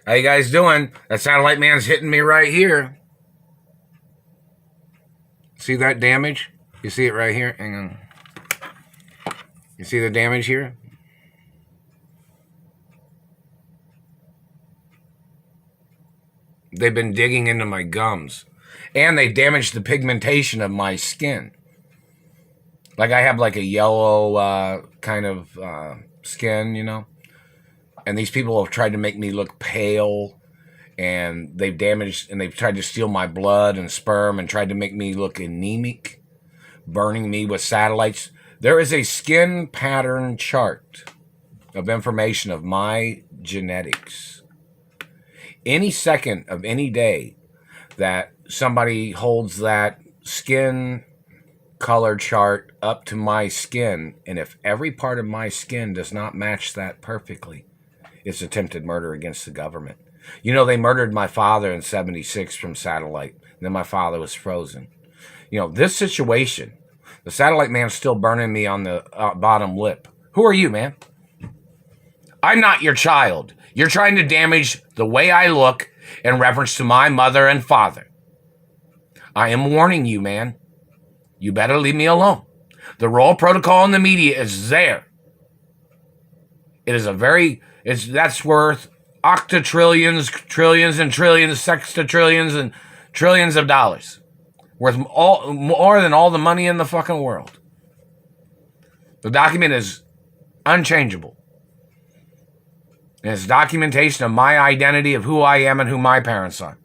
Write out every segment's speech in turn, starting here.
How you guys doing? That satellite man's hitting me right here. See that damage? You see it right here? Hang on. You see the damage here? They've been digging into my gums. And they damaged the pigmentation of my skin. Like I have like a yellow kind of skin, you know? And these people have tried to make me look pale. And they've damaged and they've tried to steal my blood and sperm and tried to make me look anemic, burning me with satellites. There is a skin pattern chart of information of my genetics. Any second of any day that somebody holds that skin color chart up to my skin, and if every part of my skin does not match that perfectly, it's attempted murder against the government. You know, they murdered my father in 76 from satellite. And then my father was frozen. You know, this situation, the satellite man's still burning me on the bottom lip. Who are you, man? I'm not your child. You're trying to damage the way I look in reference to my mother and father. I am warning you, man. You better leave me alone. The royal protocol in the media is there. It is that's worth octatrillions, trillions and trillions, sextatrillions and trillions of dollars. Worth more than all the money in the fucking world. The document is unchangeable. And it's documentation of my identity, of who I am and who my parents are.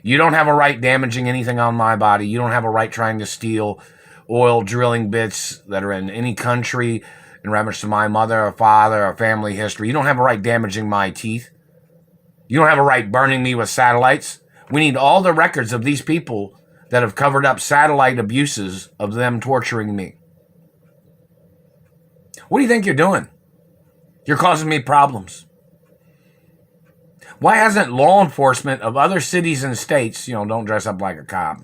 You don't have a right damaging anything on my body. You don't have a right trying to steal oil drilling bits that are in any country in reference to my mother or father or family history. You don't have a right damaging my teeth. You don't have a right burning me with satellites. We need all the records of these people that have covered up satellite abuses of them torturing me. What do you think you're doing? You're causing me problems. Why hasn't law enforcement of other cities and states, don't dress up like a cop,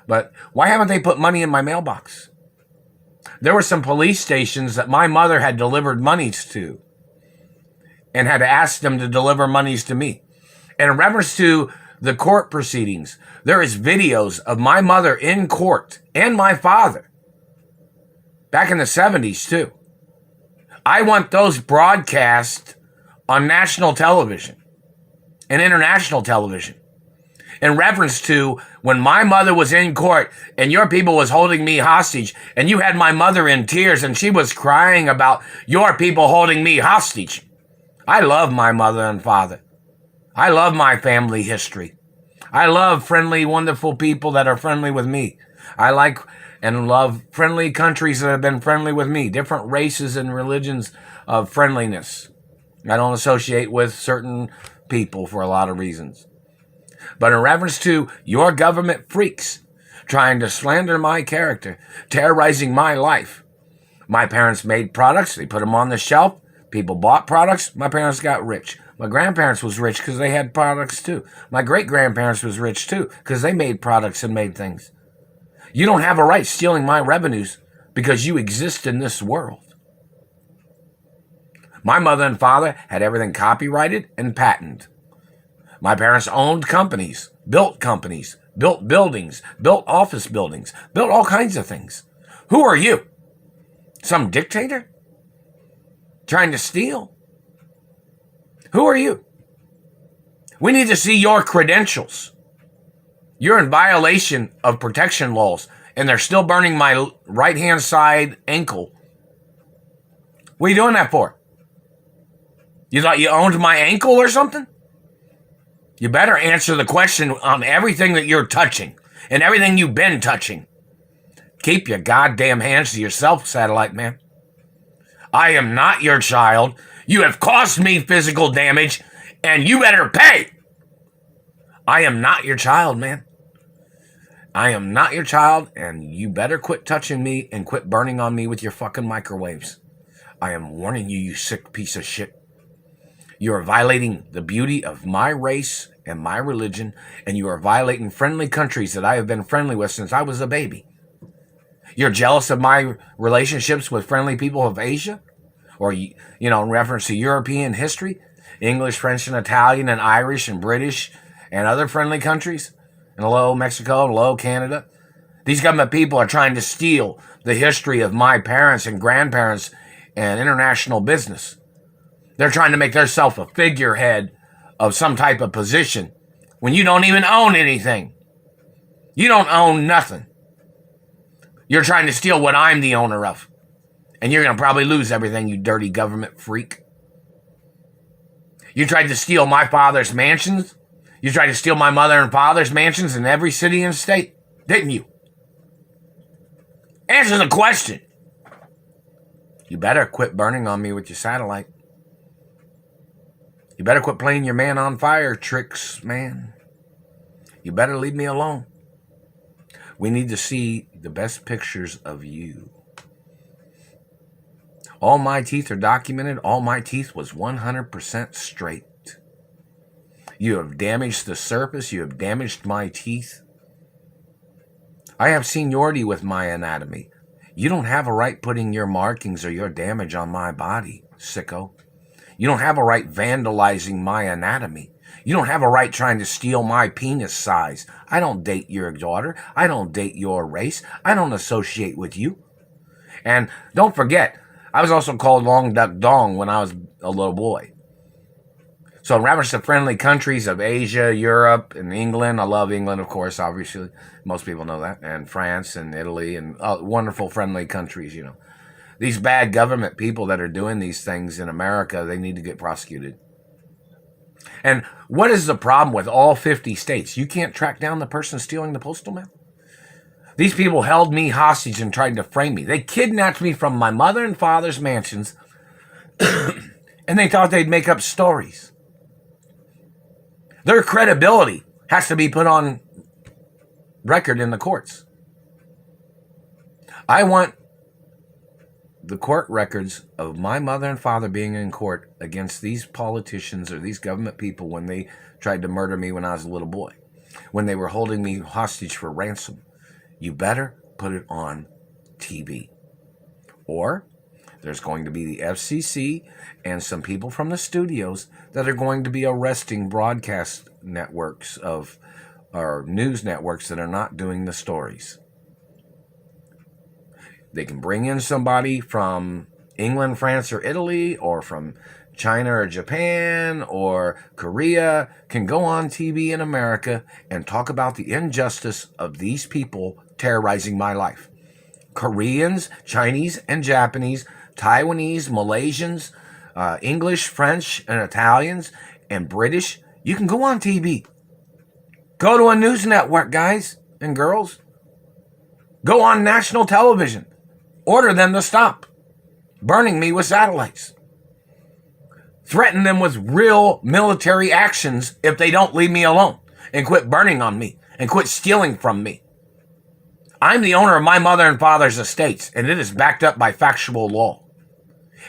but why haven't they put money in my mailbox? There were some police stations that my mother had delivered monies to and had asked them to deliver monies to me. And in reference to the court proceedings, there is videos of my mother in court and my father back in the 70s too. I want those broadcast on national television and international television in reference to when my mother was in court and your people was holding me hostage and you had my mother in tears and she was crying about your people holding me hostage. I love my mother and father. I love my family history. I love friendly, wonderful people that are friendly with me. I like and love friendly countries that have been friendly with me, different races and religions of friendliness. I don't associate with certain people for a lot of reasons. But in reference to your government freaks trying to slander my character, terrorizing my life, my parents made products, they put them on the shelf, people bought products, my parents got rich. My grandparents was rich because they had products too. My great-grandparents was rich too because they made products and made things. You don't have a right stealing my revenues because you exist in this world. My mother and father had everything copyrighted and patented. My parents owned companies, built buildings, built office buildings, built all kinds of things. Who are you? Some dictator? Trying to steal? Who are you? We need to see your credentials. You're in violation of protection laws, and they're still burning my right-hand side ankle. What are you doing that for? You thought you owned my ankle or something? You better answer the question on everything that you're touching and everything you've been touching. Keep your goddamn hands to yourself, satellite man. I am not your child. You have caused me physical damage, and you better pay. I am not your child, man. I am not your child, and you better quit touching me and quit burning on me with your fucking microwaves. I am warning you, you sick piece of shit. You are violating the beauty of my race and my religion, and you are violating friendly countries that I have been friendly with since I was a baby. You're jealous of my relationships with friendly people of Asia? Or, in reference to European history? English, French, and Italian, and Irish, and British, and other friendly countries, and hello, Mexico, and hello, Canada. These government people are trying to steal the history of my parents and grandparents and international business. They're trying to make themselves a figurehead of some type of position when you don't even own anything. You don't own nothing. You're trying to steal what I'm the owner of. And you're going to probably lose everything, you dirty government freak. You tried to steal my father's mansions. You tried to steal my mother and father's mansions in every city and state, didn't you? Answer the question. You better quit burning on me with your satellite. You better quit playing your man on fire tricks, man. You better leave me alone. We need to see the best pictures of you. All my teeth are documented. All my teeth was 100% straight. You have damaged the surface. You have damaged my teeth. I have seniority with my anatomy. You don't have a right putting your markings or your damage on my body, sicko. You don't have a right vandalizing my anatomy. You don't have a right trying to steal my penis size. I don't date your daughter. I don't date your race. I don't associate with you. And don't forget, I was also called Long Duck Dong when I was a little boy. So in reference to friendly countries of Asia, Europe, and England, I love England, of course, obviously. Most people know that. And France and Italy and wonderful friendly countries, you know. These bad government people that are doing these things in America, they need to get prosecuted. And what is the problem with all 50 states? You can't track down the person stealing the postal mail? These people held me hostage and tried to frame me. They kidnapped me from my mother and father's mansions, and they thought they'd make up stories. Their credibility has to be put on record in the courts. I want the court records of my mother and father being in court against these politicians or these government people when they tried to murder me when I was a little boy, when they were holding me hostage for ransom. You better put it on TV. Or there's going to be the FCC and some people from the studios that are going to be arresting broadcast networks or news networks that are not doing the stories. They can bring in somebody from England, France, or Italy, or from China or Japan or Korea, can go on TV in America and talk about the injustice of these people terrorizing my life. Koreans, Chinese, and Japanese, Taiwanese, Malaysians, English, French, and Italians, and British, you can go on TV. Go to a news network, guys and girls. Go on national television. Order them to stop burning me with satellites. Threaten them with real military actions if they don't leave me alone and quit burning on me and quit stealing from me. I'm the owner of my mother and father's estates, and it is backed up by factual law.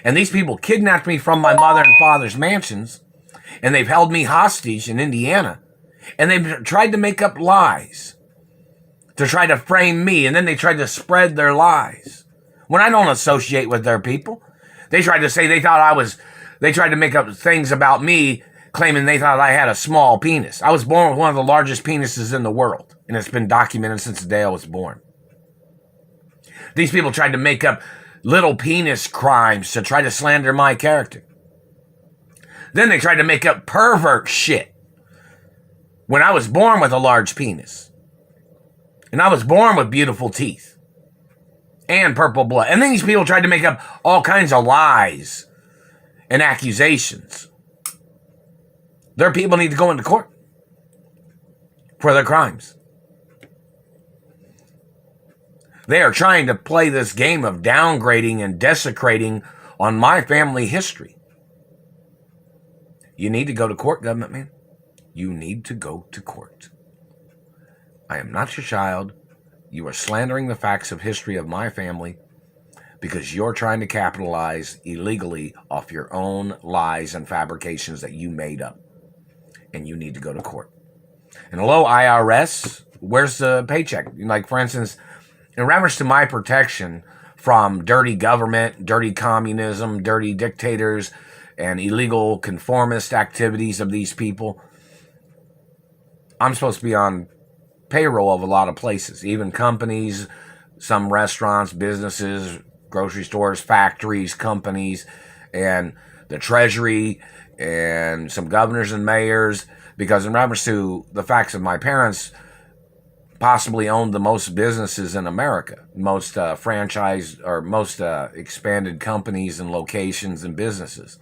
And these people kidnapped me from my mother and father's mansions, and they've held me hostage in Indiana, and they've tried to make up lies to try to frame me, and then they tried to spread their lies. When I don't associate with their people, they tried to say they tried to make up things about me, claiming they thought I had a small penis. I was born with one of the largest penises in the world, and it's been documented since the day I was born. These people tried to make up little penis crimes to try to slander my character. Then they tried to make up pervert shit when I was born with a large penis. And I was born with beautiful teeth and purple blood. And then these people tried to make up all kinds of lies and accusations. Their people need to go into court for their crimes. They are trying to play this game of downgrading and desecrating on my family history. You need to go to court, government man. You need to go to court. I am not your child. You are slandering the facts of history of my family because you're trying to capitalize illegally off your own lies and fabrications that you made up. And you need to go to court. And hello, IRS, where's the paycheck? Like, for instance, in reference to my protection from dirty government, dirty communism, dirty dictators, and illegal conformist activities of these people. I'm supposed to be on payroll of a lot of places, even companies, some restaurants, businesses, grocery stores, factories, companies, and the Treasury, and some governors and mayors, because in reference to the facts of my parents possibly owned the most businesses in America, most franchised or most expanded companies and locations and businesses.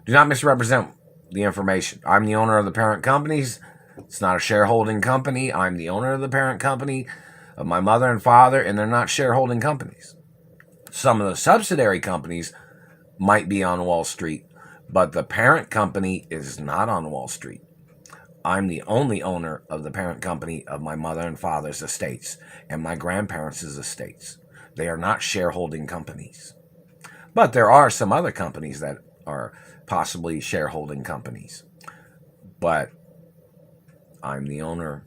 Do not misrepresent the information. I'm the owner of the parent companies. It's not a shareholding company. I'm the owner of the parent company of my mother and father, and they're not shareholding companies. Some of the subsidiary companies might be on Wall Street, but the parent company is not on Wall Street. I'm the only owner of the parent company of my mother and father's estates and my grandparents' estates. They are not shareholding companies. But there are some other companies that are possibly shareholding companies. But I'm the owner.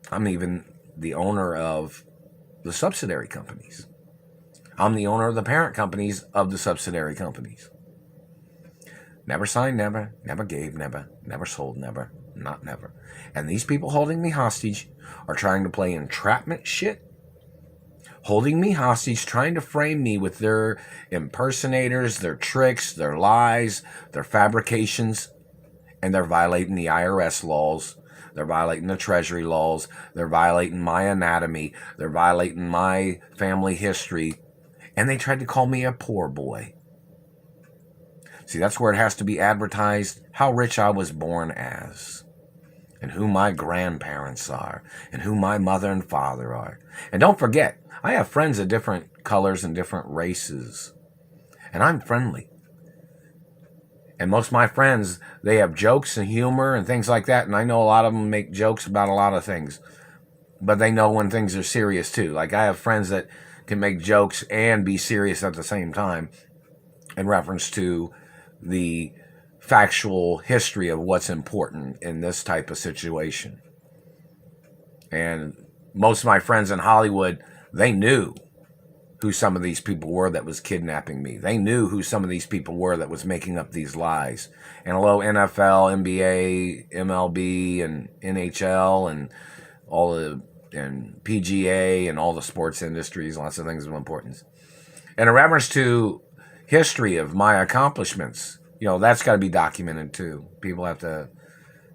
I'm even the owner of the subsidiary companies. I'm the owner of the parent companies of the subsidiary companies. Never signed, never. Never gave, never. Never sold, never. Not never. And these people holding me hostage are trying to play entrapment shit. Holding me hostage, trying to frame me with their impersonators, their tricks, their lies, their fabrications. And they're violating the IRS laws. They're violating the Treasury laws. They're violating my anatomy. They're violating my family history. And they tried to call me a poor boy. See, that's where it has to be advertised how rich I was born as, and who my grandparents are, and who my mother and father are. And don't forget, I have friends of different colors and different races, and I'm friendly. And most of my friends, they have jokes and humor and things like that, and I know a lot of them make jokes about a lot of things, but they know when things are serious too. Like I have friends that can make jokes and be serious at the same time in reference to the factual history of what's important in this type of situation. And most of my friends in Hollywood, they knew who some of these people were that was kidnapping me. They knew who some of these people were that was making up these lies. And although NFL, NBA, MLB, and NHL, and all the and PGA and all the sports industries, lots of things of importance. And in reference to history of my accomplishments, that's got to be documented too. People have to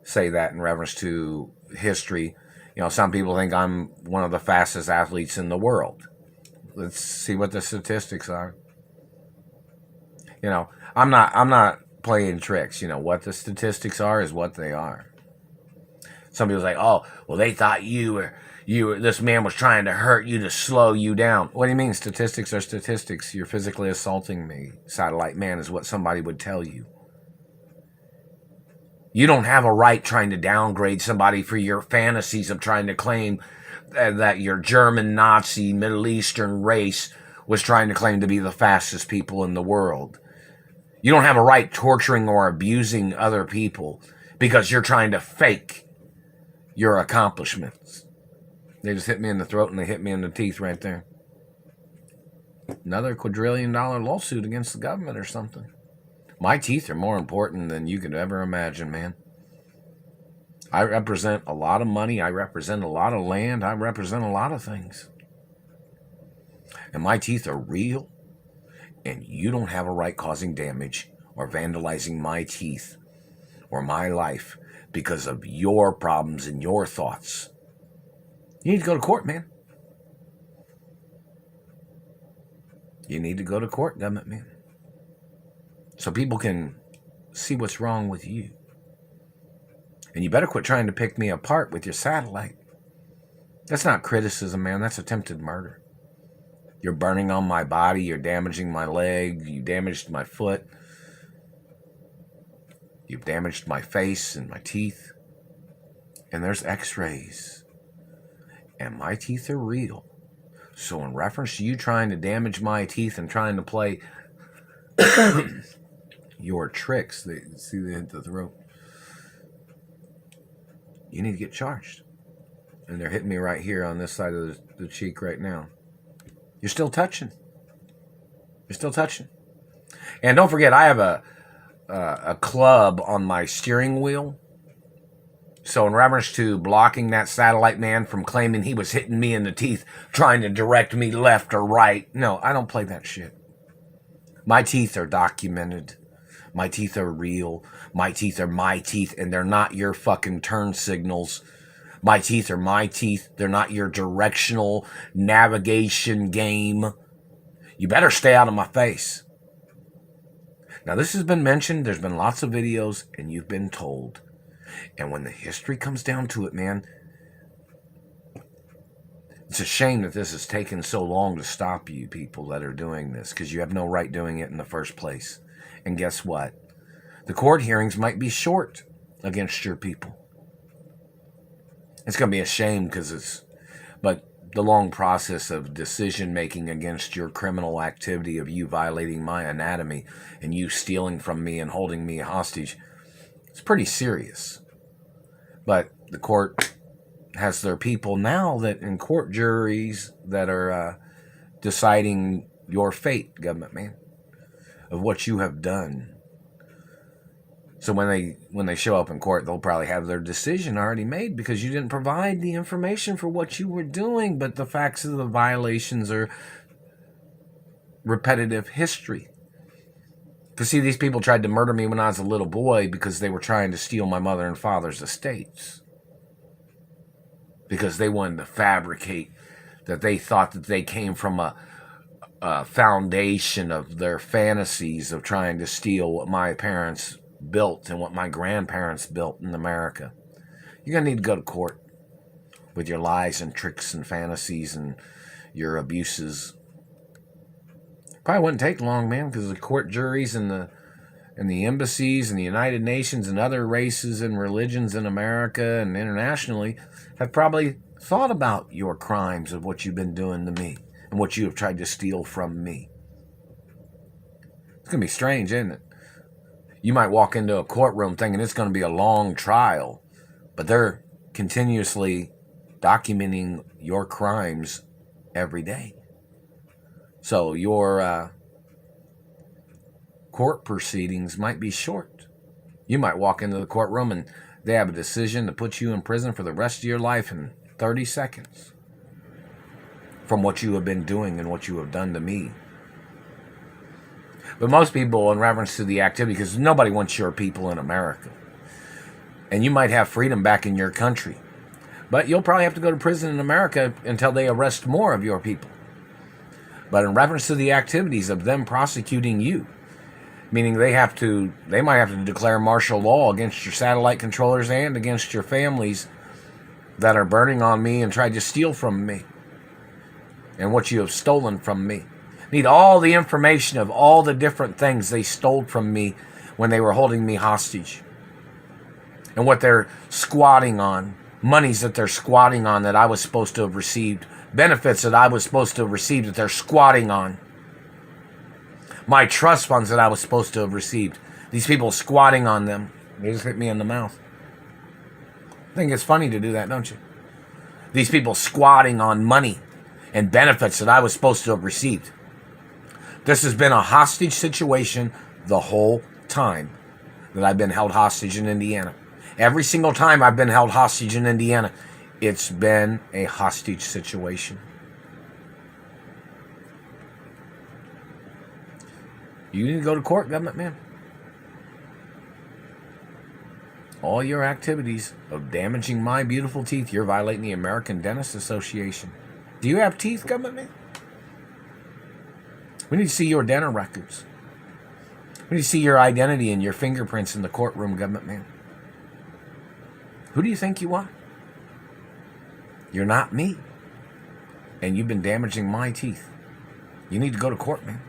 say that in reference to history. Some people think I'm one of the fastest athletes in the world. Let's see what the statistics are. I'm not playing tricks. What the statistics are is what they are. Some people say, "Oh, well, they thought you were this man was trying to hurt you to slow you down." What do you mean? Statistics are statistics. You're physically assaulting me. Satellite man is what somebody would tell you. You don't have a right trying to downgrade somebody for your fantasies of trying to claim that your German Nazi Middle Eastern race was trying to claim to be the fastest people in the world. You don't have a right torturing or abusing other people because you're trying to fake your accomplishments. They just hit me in the throat and they hit me in the teeth right there. Another quadrillion-dollar lawsuit against the government or something. My teeth are more important than you could ever imagine, man. I represent a lot of money. I represent a lot of land. I represent a lot of things. And my teeth are real. And you don't have a right causing damage or vandalizing my teeth or my life because of your problems and your thoughts. You need to go to court, man. You need to go to court, government, man. So people can see what's wrong with you. And you better quit trying to pick me apart with your satellite. That's not criticism, man. That's attempted murder. You're burning on my body. You're damaging my leg. You damaged my foot. You've damaged my face and my teeth. And there's x-rays. And my teeth are real. So in reference to you trying to damage my teeth and trying to play your tricks, see they hit the throat, you need to get charged. And they're hitting me right here on this side of the cheek right now. You're still touching. You're still touching. And don't forget, I have a club on my steering wheel. So in reference to blocking that satellite man from claiming he was hitting me in the teeth, trying to direct me left or right, no, I don't play that shit. My teeth are documented. My teeth are real. My teeth are my teeth, and they're not your fucking turn signals. My teeth are my teeth. They're not your directional navigation game. You better stay out of my face. Now, this has been mentioned. There's been lots of videos, and you've been told. And when the history comes down to it, man, it's a shame that this has taken so long to stop you people that are doing this, because you have no right doing it in the first place. And guess what? The court hearings might be short against your people. It's going to be a shame but the long process of decision making against your criminal activity of you violating my anatomy and you stealing from me and holding me hostage, it's pretty serious. But the court has their people now that in court juries that are deciding your fate, government man, of what you have done. So when they show up in court, they'll probably have their decision already made because you didn't provide the information for what you were doing, but the facts of the violations are repetitive history. To see these people tried to murder me when I was a little boy because they were trying to steal my mother and father's estates. Because they wanted to fabricate that they thought that they came from a foundation of their fantasies of trying to steal what my parents built and what my grandparents built in America. You're going to need to go to court with your lies and tricks and fantasies and your abuses. Probably wouldn't take long, man, because the court juries and the embassies and the United Nations and other races and religions in America and internationally have probably thought about your crimes of what you've been doing to me and what you have tried to steal from me. It's going to be strange, isn't it? You might walk into a courtroom thinking it's going to be a long trial, but they're continuously documenting your crimes every day. So your court proceedings might be short. You might walk into the courtroom and they have a decision to put you in prison for the rest of your life in 30 seconds from what you have been doing and what you have done to me. But most people, in reference to the activity, because nobody wants your people in America. And you might have freedom back in your country. But you'll probably have to go to prison in America until they arrest more of your people. But in reference to the activities of them prosecuting you, meaning they might have to declare martial law against your satellite controllers and against your families that are burning on me and tried to steal from me and what you have stolen from me. Need all the information of all the different things they stole from me when they were holding me hostage. And what they're squatting on. Monies that they're squatting on that I was supposed to have received. Benefits that I was supposed to have received that they're squatting on. My trust funds that I was supposed to have received. These people squatting on them. They just hit me in the mouth. I think it's funny to do that, don't you? These people squatting on money and benefits that I was supposed to have received. This has been a hostage situation the whole time that I've been held hostage in Indiana. Every single time I've been held hostage in Indiana, it's been a hostage situation. You need to go to court, government man. All your activities of damaging my beautiful teeth, you're violating the American Dentist Association. Do you have teeth, government man? We need to see your dental records. We need to see your identity and your fingerprints in the courtroom, government man. Who do you think you are? You're not me. And you've been damaging my teeth. You need to go to court, man.